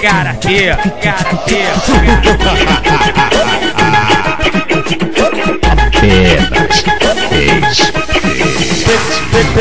Karatê, karatê.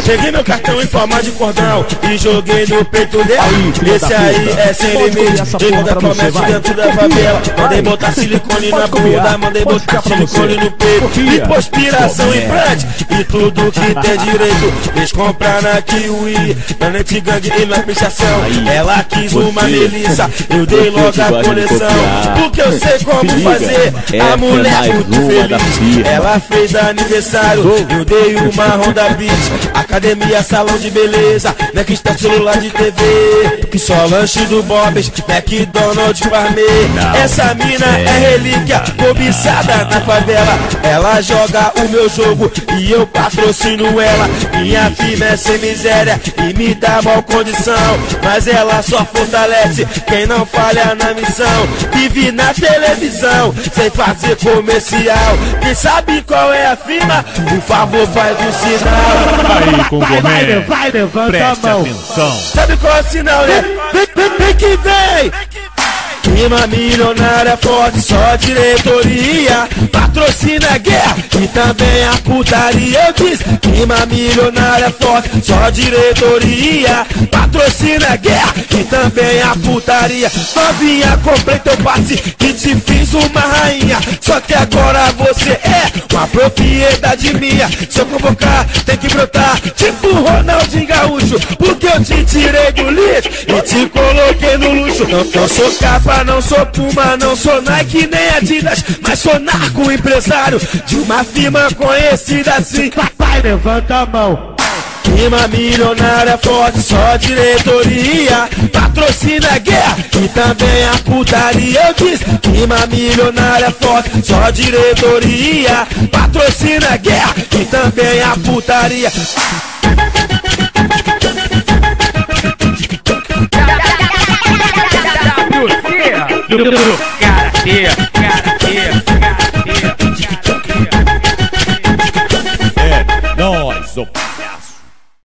Peguei meu cartão em forma de cordão e joguei no peito dela. Esse aí é sem limite, enquanto comércio dentro da favela. Mandei botar silicone na bunda, mandei botar silicone no peito. E conspiração implante e tudo que tem direito. Fez comprar na Kiwi, na Net Gang e na pichação. Ela quis uma melissa, eu dei logo a coleção. Porque eu sei como fazer a mulher muito feliz. Ela fez aniversário, eu dei uma Honda Beat. Academia, salão de beleza, Next celular de TV. Que só lanche do Bob's, McDonald's, Gourmet. Essa mina é relíquia, cobiçada na favela. Ela joga o meu jogo e eu patrocino ela. Minha firma é sem miséria e me dá mal condição, mas ela só fortalece quem não falha na missão. Vive na televisão, sem fazer comercial. Quem sabe qual é a firma, por favor faz um sinal. Aí, concorrente, vai, levanta preste a mão. atenção. Sabe qual é o sinal, né? Vem que vem! Clima milionária forte, só diretoria patrocina a guerra e também a putaria. Eu disse, clima milionária forte, só diretoria patrocina a guerra e também a putaria. Novinha, comprei teu passe e te fiz uma rainha, só que agora você é uma propriedade minha. Se eu convocar, tem que brotar, tipo Ronaldinho Gaúcho, porque eu te tirei do lixo e te coloquei no luxo. Não sou capa, não sou Puma, não sou Nike nem Adidas, mas sou narco empresário de uma firma conhecida assim. Vai, levanta a mão. Clima milionária forte, só diretoria patrocina a guerra e também a putaria. Eu disse, clima milionária forte, só diretoria patrocina a guerra e também a putaria. Karatê, karatê, karatê. É nóis,